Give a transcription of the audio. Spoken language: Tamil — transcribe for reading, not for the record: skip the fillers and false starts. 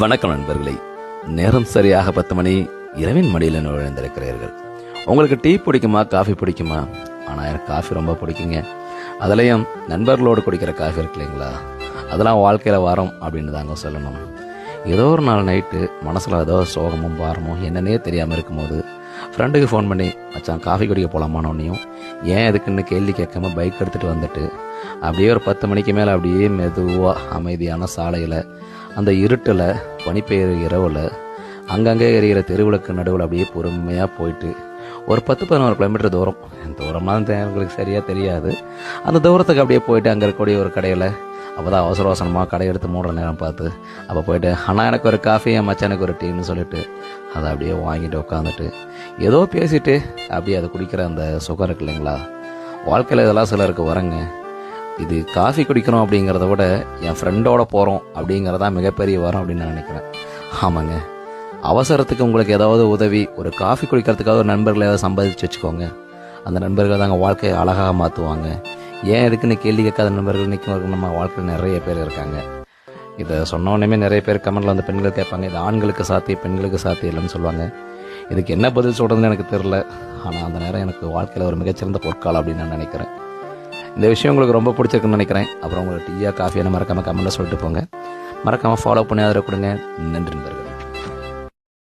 வணக்கம் நண்பர்களே. நேரம் சரியாக 10 மணி. இரவின் மடியில் நுழைந்திருக்கிறீர்கள். உங்களுக்கு டீ பிடிக்குமா, காஃபி பிடிக்குமா? ஆனால் எனக்கு காஃபி ரொம்ப பிடிக்குங்க. அதுலேயும் நண்பர்களோடு குடிக்கிற காஃபி இருக்கு இல்லைங்களா, அதெல்லாம் வாழ்க்கையில் வரும் அப்படின்னு தாங்க சொல்லணும். ஏதோ ஒரு நாள் நைட்டு மனசில் ஏதோ சோகமும் பாரமும் என்னன்னே தெரியாமல் இருக்கும்போது ஃப்ரெண்டுக்கு ஃபோன் பண்ணி, மச்சான் காஃபி குடிக்க போகலாமானோன்னையும் ஏன் எதுக்குன்னு கேள்வி கேட்காம பைக் எடுத்துகிட்டு வந்துட்டு அப்படியே ஒரு 10 மணிக்கு மேலே அப்படியே மெதுவாக அமைதியான சாலையில், அந்த இருட்டில், பனிப்பெய்கிற இரவில், அங்கங்கே எரிகிற தெருவிளக்கு நடுவில் அப்படியே பொறுமையாக போயிட்டு ஒரு 10-11 கிலோமீட்டர் தூரமாக எங்களுக்கு சரியாக தெரியாது. அந்த தூரத்துக்கு அப்படியே போயிட்டு அங்கே இருக்கக்கூடிய ஒரு கடையில், அப்போ தான் அவசர அவசரமாக கடை எடுத்து மூடுற நேரம் பார்த்து அப்போ போயிட்டு, அண்ணா எனக்கு ஒரு காஃபி, என் மச்சானுக்கு ஒரு டீன்னு சொல்லிட்டு அதை அப்படியே வாங்கிட்டு உட்காந்துட்டு ஏதோ பேசிட்டு அப்படியே அதை குடிக்கிற அந்த சுகம் இருக்கு இல்லைங்களா, வாழ்க்கையில் இதெல்லாம் சிலருக்கு வரங்க. இது காஃபி குடிக்கணும் அப்படிங்கிறத விட என் ஃப்ரெண்டோட போகிறோம் அப்படிங்கிறதான் மிகப்பெரிய வரம் அப்படின்னு நான் நினைக்கிறேன். ஆமாங்க, அவசரத்துக்கு உங்களுக்கு ஏதாவது உதவி, ஒரு காஃபி குடிக்கிறதுக்காக ஒரு நண்பர்களை ஏதாவது சம்பாதிச்சு வச்சுக்கோங்க. அந்த நண்பர்கள் தாங்க வாழ்க்கையை அழகாக மாற்றுவாங்க. ஏன் எதுக்குன்னு கேள்வி கேட்காத நண்பர்கள் நிற்கும் நம்ம வாழ்க்கையில் நிறைய பேர் இருக்காங்க. இதை சொன்ன உடனே நிறைய பேர் கமெண்ட்ல வந்து பெண்கள் கேட்பாங்க, இது ஆண்களுக்கு சாத்தியம் பெண்களுக்கு சாத்தியம் இல்லைன்னு சொல்லுவாங்க. இதுக்கு என்ன பதில் சொல்கிறதுன்னு எனக்கு தெரில. ஆனால் அந்த நேரம் எனக்கு வாழ்க்கையில் ஒரு மிகச்சிறந்த பொற்காலம் அப்படின்னு நான் நினைக்கிறேன். இந்த விஷயம் உங்களுக்கு ரொம்ப பிடிச்சிருக்குன்னு நினைக்கிறேன். அப்புறம் உங்களுக்கு டீயா காஃபியான மறக்காமல் கமெண்ட்டில் சொல்லிட்டு போங்க. மறக்காமல் ஃபாலோ பண்ணி ஆதரவு கொடுங்க. நன்றி நண்பர்கள்.